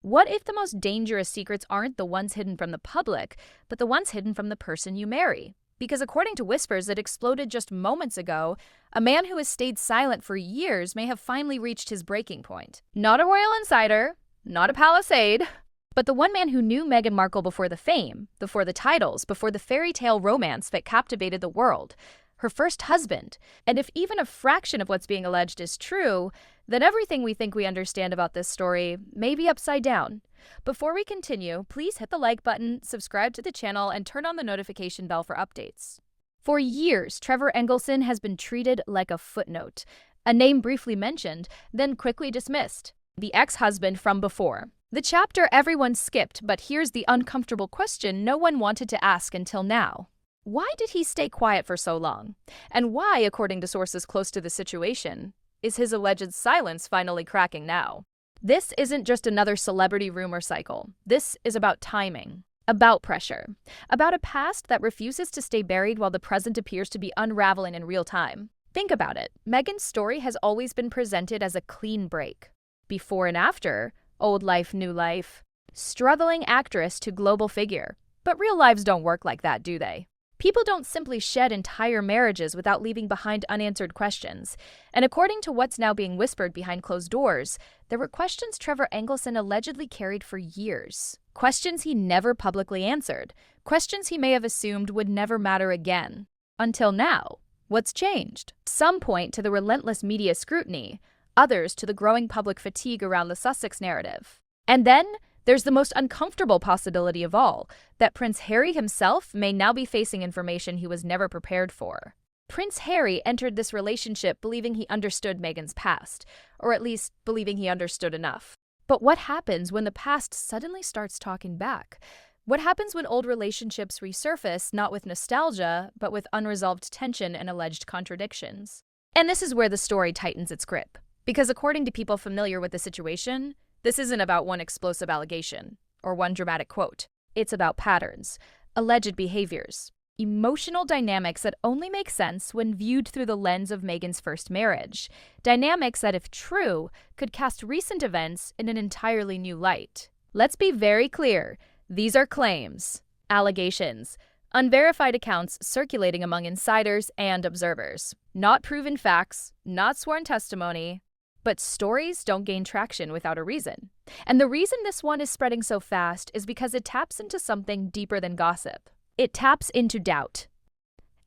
What if the most dangerous secrets aren't the ones hidden from the public, but the ones hidden from the person you marry? Because according to whispers that exploded just moments ago, a man who has stayed silent for years may have finally reached his breaking point. Not a royal insider, not a palisade, but the one man who knew Meghan Markle before the fame, before the titles, before the fairy tale romance that captivated the world. Her first husband. And if even a fraction of what's being alleged is true, then everything we think we understand about this story may be upside down. Before we continue, please hit the like button, subscribe to the channel, and turn on the notification bell for updates. For years, Trevor Engelson has been treated like a footnote, a name briefly mentioned, then quickly dismissed. The ex-husband from before. The chapter everyone skipped, but here's the uncomfortable question no one wanted to ask until now. Why did he stay quiet for so long? And why, according to sources close to the situation, is his alleged silence finally cracking now? This isn't just another celebrity rumor cycle. This is about timing, about pressure, about a past that refuses to stay buried while the present appears to be unraveling in real time. Think about it. Meghan's story has always been presented as a clean break. Before and after, old life, new life. Struggling actress to global figure. But real lives don't work like that, do they? People don't simply shed entire marriages without leaving behind unanswered questions. And according to what's now being whispered behind closed doors, there were questions Trevor Engelson allegedly carried for years. Questions he never publicly answered. Questions he may have assumed would never matter again. Until now. What's changed? Some point to the relentless media scrutiny, others to the growing public fatigue around the Sussex narrative. And then, there's the most uncomfortable possibility of all, that Prince Harry himself may now be facing information he was never prepared for. Prince Harry entered this relationship believing he understood Meghan's past, or at least believing he understood enough. But what happens when the past suddenly starts talking back? What happens when old relationships resurface, not with nostalgia, but with unresolved tension and alleged contradictions? And this is where the story tightens its grip. Because according to people familiar with the situation, this isn't about one explosive allegation or one dramatic quote. It's about patterns, alleged behaviors, emotional dynamics that only make sense when viewed through the lens of Meghan's first marriage. Dynamics that, if true, could cast recent events in an entirely new light. Let's be very clear. These are claims, allegations, unverified accounts circulating among insiders and observers. Not proven facts, not sworn testimony. But stories don't gain traction without a reason. And the reason this one is spreading so fast is because it taps into something deeper than gossip. It taps into doubt.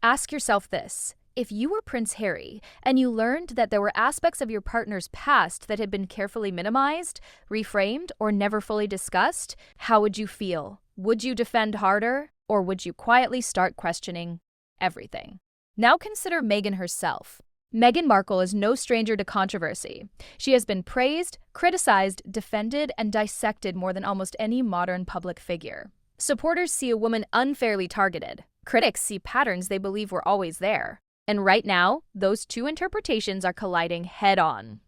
Ask yourself this. If you were Prince Harry and you learned that there were aspects of your partner's past that had been carefully minimized, reframed, or never fully discussed, how would you feel? Would you defend harder? Or would you quietly start questioning everything? Now consider Meghan herself. Meghan Markle is no stranger to controversy. She has been praised, criticized, defended, and dissected more than almost any modern public figure. Supporters see a woman unfairly targeted. Critics see patterns they believe were always there. And right now, those two interpretations are colliding head-on.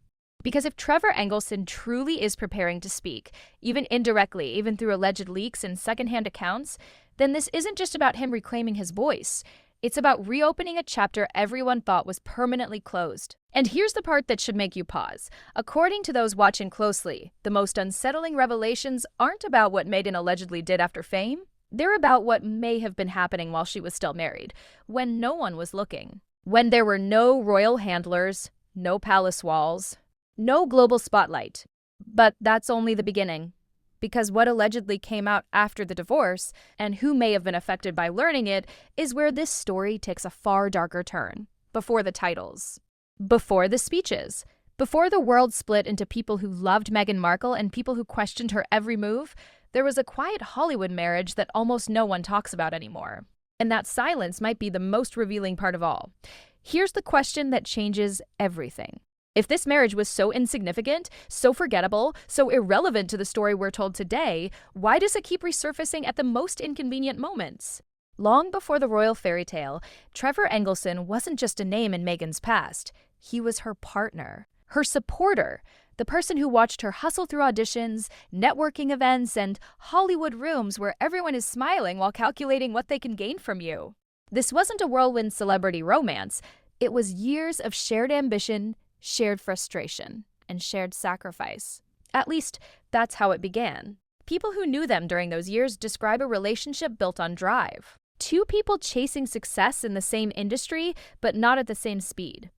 Because if Trevor Engelson truly is preparing to speak, even indirectly, even through alleged leaks and secondhand accounts, then this isn't just about him reclaiming his voice. It's about reopening a chapter everyone thought was permanently closed. And here's the part that should make you pause. According to those watching closely, the most unsettling revelations aren't about what Meghan allegedly did after fame. They're about what may have been happening while she was still married, when no one was looking. When there were no royal handlers, no palace walls, no global spotlight. But that's only the beginning. Because what allegedly came out after the divorce, and who may have been affected by learning it, is where this story takes a far darker turn. Before the titles. Before the speeches. Before the world split into people who loved Meghan Markle and people who questioned her every move, there was a quiet Hollywood marriage that almost no one talks about anymore. And that silence might be the most revealing part of all. Here's the question that changes everything. If this marriage was so insignificant, so forgettable, so irrelevant to the story we're told today, why does it keep resurfacing at the most inconvenient moments? Long before the royal fairy tale, Trevor Engelson wasn't just a name in Meghan's past. He was her partner, her supporter, the person who watched her hustle through auditions, networking events, and Hollywood rooms where everyone is smiling while calculating what they can gain from you. This wasn't a whirlwind celebrity romance. It was years of shared ambition, shared frustration, and shared sacrifice. At least, that's how it began. People who knew them during those years describe a relationship built on drive. Two people chasing success in the same industry, but not at the same speed.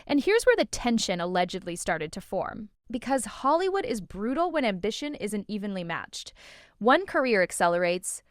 And here's where the tension allegedly started to form. Because Hollywood is brutal when ambition isn't evenly matched. One career accelerates,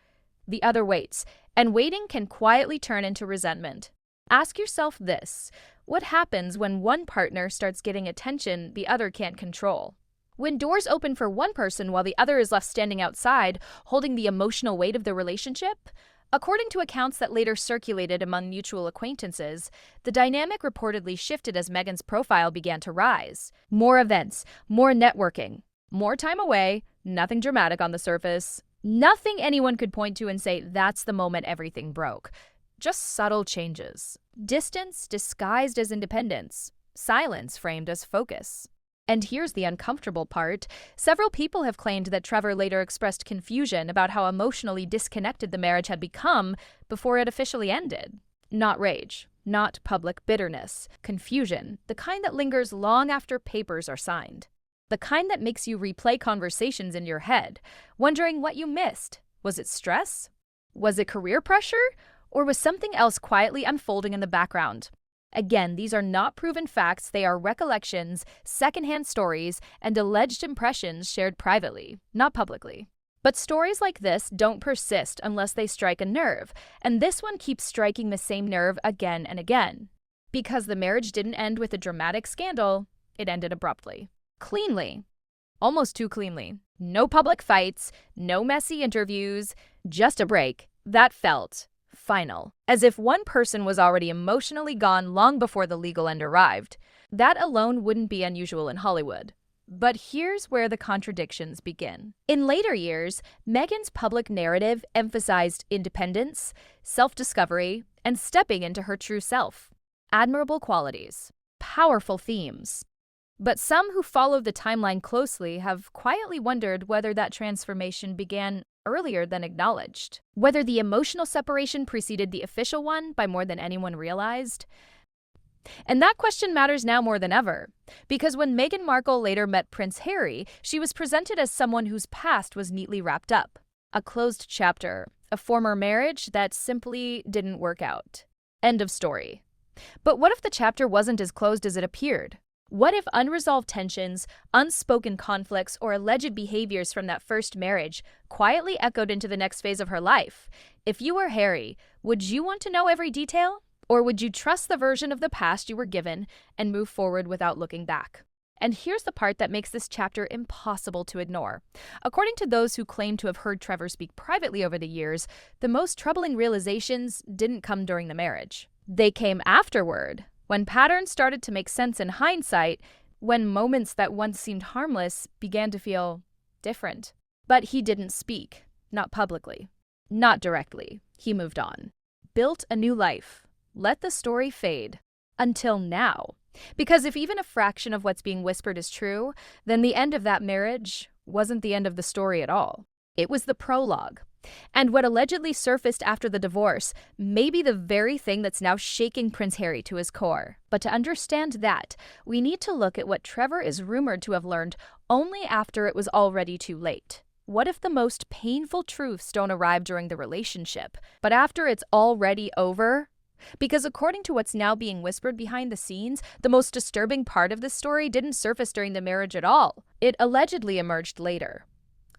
the other waits, and waiting can quietly turn into resentment. Ask yourself this: what happens when one partner starts getting attention the other can't control? When doors open for one person while the other is left standing outside, holding the emotional weight of the relationship? According to accounts that later circulated among mutual acquaintances, the dynamic reportedly shifted as Meghan's profile began to rise. More events, more networking, more time away, nothing dramatic on the surface. Nothing anyone could point to and say that's the moment everything broke. Just subtle changes. Distance disguised as independence. Silence framed as focus. And here's the uncomfortable part. Several people have claimed that Trevor later expressed confusion about how emotionally disconnected the marriage had become before it officially ended. Not rage, not public bitterness. Confusion, the kind that lingers long after papers are signed. The kind that makes you replay conversations in your head, wondering what you missed. Was it stress? Was it career pressure? Or was something else quietly unfolding in the background? Again, these are not proven facts, they are recollections, secondhand stories, and alleged impressions shared privately, not publicly. But stories like this don't persist unless they strike a nerve, and this one keeps striking the same nerve again and again. Because the marriage didn't end with a dramatic scandal, it ended abruptly. Cleanly. Almost too cleanly. No public fights, no messy interviews, just a break that felt final, as if one person was already emotionally gone long before the legal end arrived. That alone wouldn't be unusual in Hollywood. But here's where the contradictions begin. In later years, Meghan's public narrative emphasized independence, self-discovery, and stepping into her true self. Admirable qualities, powerful themes. But some who follow the timeline closely have quietly wondered whether that transformation began earlier than acknowledged, whether the emotional separation preceded the official one by more than anyone realized. And that question matters now more than ever, because when Meghan Markle later met Prince Harry, she was presented as someone whose past was neatly wrapped up. A closed chapter, a former marriage that simply didn't work out. End of story. But what if the chapter wasn't as closed as it appeared? What if unresolved tensions, unspoken conflicts, or alleged behaviors from that first marriage quietly echoed into the next phase of her life? If you were Harry, would you want to know every detail? Or would you trust the version of the past you were given and move forward without looking back? And here's the part that makes this chapter impossible to ignore. According to those who claim to have heard Trevor speak privately over the years, the most troubling realizations didn't come during the marriage. They came afterward, when patterns started to make sense in hindsight, when moments that once seemed harmless began to feel different. But he didn't speak, not publicly, not directly. He moved on, built a new life, let the story fade, until now. Because if even a fraction of what's being whispered is true, then the end of that marriage wasn't the end of the story at all. It was the prologue. And what allegedly surfaced after the divorce may be the very thing that's now shaking Prince Harry to his core. But to understand that, we need to look at what Trevor is rumored to have learned only after it was already too late. What if the most painful truths don't arrive during the relationship, but after it's already over? Because according to what's now being whispered behind the scenes, the most disturbing part of this story didn't surface during the marriage at all. It allegedly emerged later,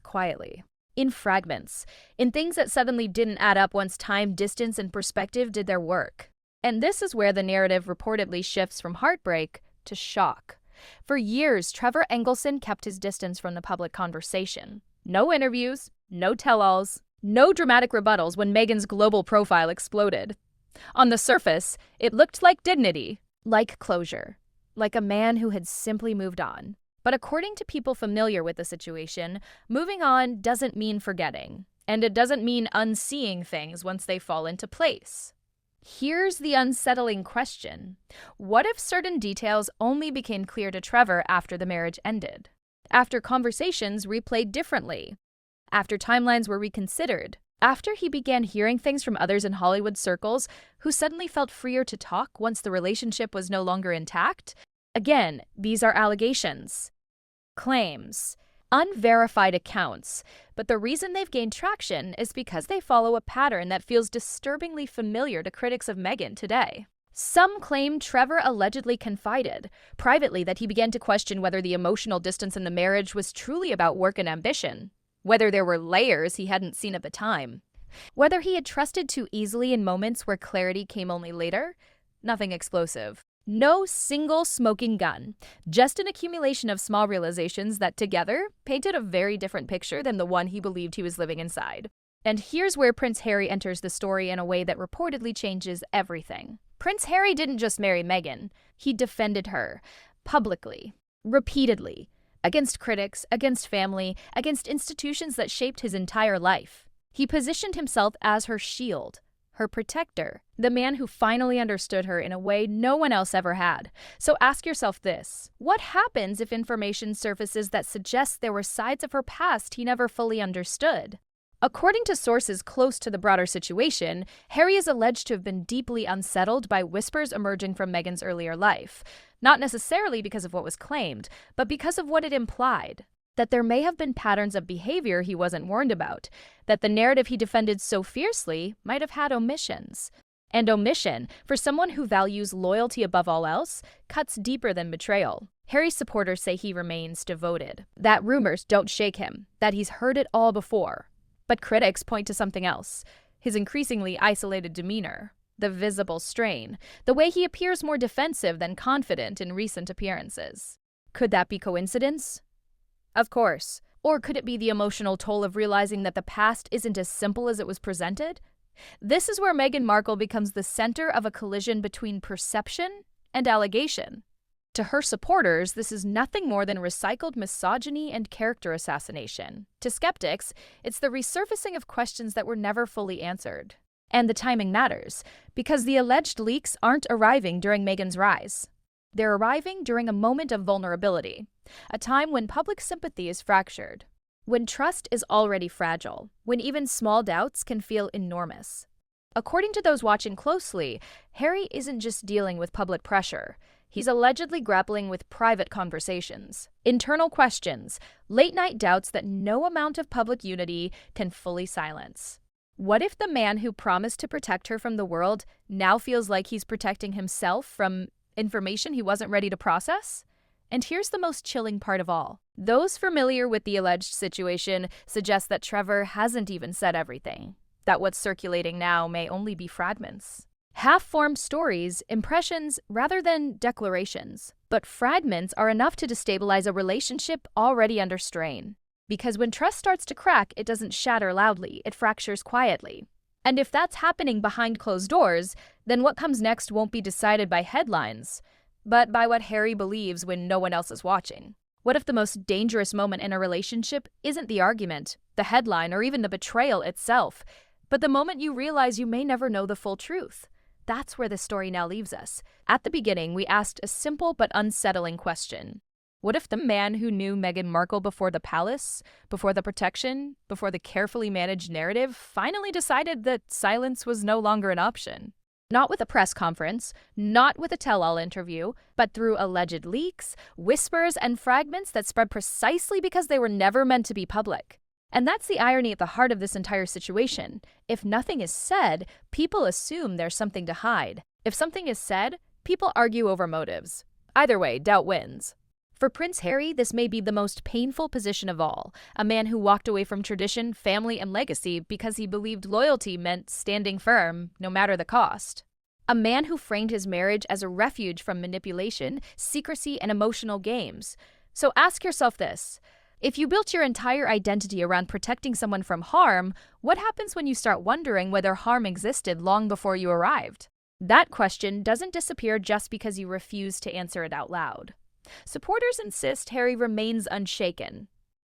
quietly. In fragments, in things that suddenly didn't add up once time, distance, and perspective did their work. And this is where the narrative reportedly shifts from heartbreak to shock. For years, Trevor Engelson kept his distance from the public conversation. No interviews, no tell-alls, no dramatic rebuttals when Meghan's global profile exploded. On the surface, it looked like dignity, like closure, like a man who had simply moved on. But according to people familiar with the situation, moving on doesn't mean forgetting, and it doesn't mean unseeing things once they fall into place. Here's the unsettling question. What if certain details only became clear to Trevor after the marriage ended? After conversations replayed differently? After timelines were reconsidered? After he began hearing things from others in Hollywood circles who suddenly felt freer to talk once the relationship was no longer intact? Again, these are allegations, claims, unverified accounts, but the reason they've gained traction is because they follow a pattern that feels disturbingly familiar to critics of Meghan today. Some claim Trevor allegedly confided privately that he began to question whether the emotional distance in the marriage was truly about work and ambition, whether there were layers he hadn't seen at the time, whether he had trusted too easily in moments where clarity came only later. Nothing explosive. No single smoking gun, just an accumulation of small realizations that together painted a very different picture than the one he believed he was living inside. And here's where Prince Harry enters the story in a way that reportedly changes everything. Prince Harry didn't just marry Meghan, he defended her, publicly, repeatedly, against critics, against family, against institutions that shaped his entire life. He positioned himself as her shield, her protector, the man who finally understood her in a way no one else ever had. So ask yourself this: what happens if information surfaces that suggests there were sides of her past he never fully understood? According to sources close to the broader situation, Harry is alleged to have been deeply unsettled by whispers emerging from Meghan's earlier life, not necessarily because of what was claimed, but because of what it implied. That there may have been patterns of behavior he wasn't warned about, that the narrative he defended so fiercely might have had omissions. And omission, for someone who values loyalty above all else, cuts deeper than betrayal. Harry's supporters say he remains devoted, that rumors don't shake him, that he's heard it all before. But critics point to something else: his increasingly isolated demeanor, the visible strain, the way he appears more defensive than confident in recent appearances. Could that be coincidence? Of course. Or could it be the emotional toll of realizing that the past isn't as simple as it was presented? This is where Meghan Markle becomes the center of a collision between perception and allegation. To her supporters, this is nothing more than recycled misogyny and character assassination. To skeptics, it's the resurfacing of questions that were never fully answered. And the timing matters, because the alleged leaks aren't arriving during Meghan's rise. They're arriving during a moment of vulnerability, a time when public sympathy is fractured, when trust is already fragile, when even small doubts can feel enormous. According to those watching closely, Harry isn't just dealing with public pressure. He's allegedly grappling with private conversations, internal questions, late-night doubts that no amount of public unity can fully silence. What if the man who promised to protect her from the world now feels like he's protecting himself from information he wasn't ready to process? And here's the most chilling part of all. Those familiar with the alleged situation suggest that Trevor hasn't even said everything, that what's circulating now may only be fragments. Half-formed stories, impressions, rather than declarations. But fragments are enough to destabilize a relationship already under strain. Because when trust starts to crack, it doesn't shatter loudly, it fractures quietly. And if that's happening behind closed doors, then what comes next won't be decided by headlines, but by what Harry believes when no one else is watching. What if the most dangerous moment in a relationship isn't the argument, the headline, or even the betrayal itself, but the moment you realize you may never know the full truth? That's where the story now leaves us. At the beginning, we asked a simple but unsettling question. What if the man who knew Meghan Markle before the palace, before the protection, before the carefully managed narrative, finally decided that silence was no longer an option? Not with a press conference, not with a tell-all interview, but through alleged leaks, whispers, and fragments that spread precisely because they were never meant to be public. And that's the irony at the heart of this entire situation. If nothing is said, people assume there's something to hide. If something is said, people argue over motives. Either way, doubt wins. For Prince Harry, this may be the most painful position of all, a man who walked away from tradition, family, and legacy because he believed loyalty meant standing firm, no matter the cost. A man who framed his marriage as a refuge from manipulation, secrecy, and emotional games. So ask yourself this: if you built your entire identity around protecting someone from harm, what happens when you start wondering whether harm existed long before you arrived? That question doesn't disappear just because you refuse to answer it out loud. Supporters insist Harry remains unshaken,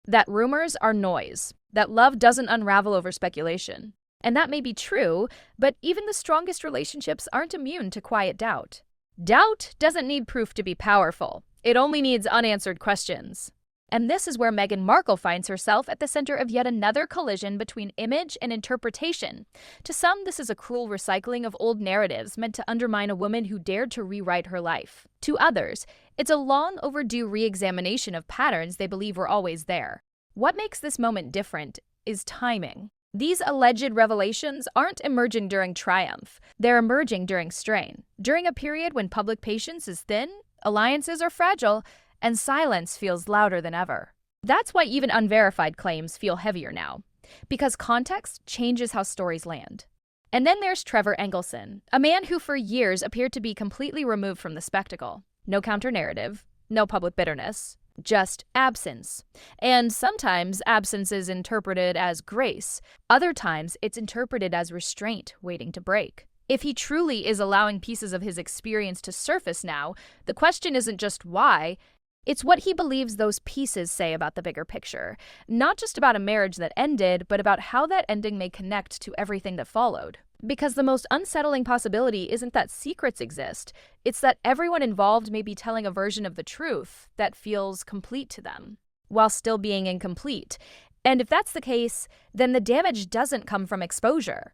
that rumors are noise, that love doesn't unravel over speculation. And that may be true, but even the strongest relationships aren't immune to quiet doubt. Doubt doesn't need proof to be powerful. It only needs unanswered questions. And this is where Meghan Markle finds herself at the center of yet another collision between image and interpretation. To some, this is a cruel recycling of old narratives meant to undermine a woman who dared to rewrite her life. To others, it's a long overdue re-examination of patterns they believe were always there. What makes this moment different is timing. These alleged revelations aren't emerging during triumph. They're emerging during strain, during a period when public patience is thin, alliances are fragile, and silence feels louder than ever. That's why even unverified claims feel heavier now, because context changes how stories land. And then there's Trevor Engelson, a man who for years appeared to be completely removed from the spectacle. No counter-narrative, no public bitterness, just absence. And sometimes absence is interpreted as grace. Other times it's interpreted as restraint waiting to break. If he truly is allowing pieces of his experience to surface now, the question isn't just why, it's what he believes those pieces say about the bigger picture. Not just about a marriage that ended, but about how that ending may connect to everything that followed. Because the most unsettling possibility isn't that secrets exist, it's that everyone involved may be telling a version of the truth that feels complete to them, while still being incomplete. And if that's the case, then the damage doesn't come from exposure.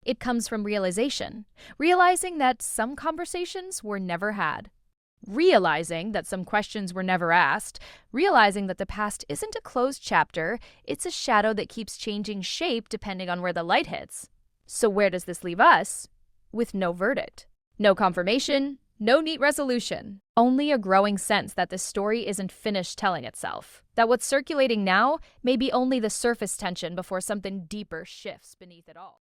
It comes from realization. Realizing that some conversations were never had. Realizing that some questions were never asked, realizing that the past isn't a closed chapter, it's a shadow that keeps changing shape depending on where the light hits. So where does this leave us? With no verdict. No confirmation, no neat resolution. Only a growing sense that this story isn't finished telling itself. That what's circulating now may be only the surface tension before something deeper shifts beneath it all.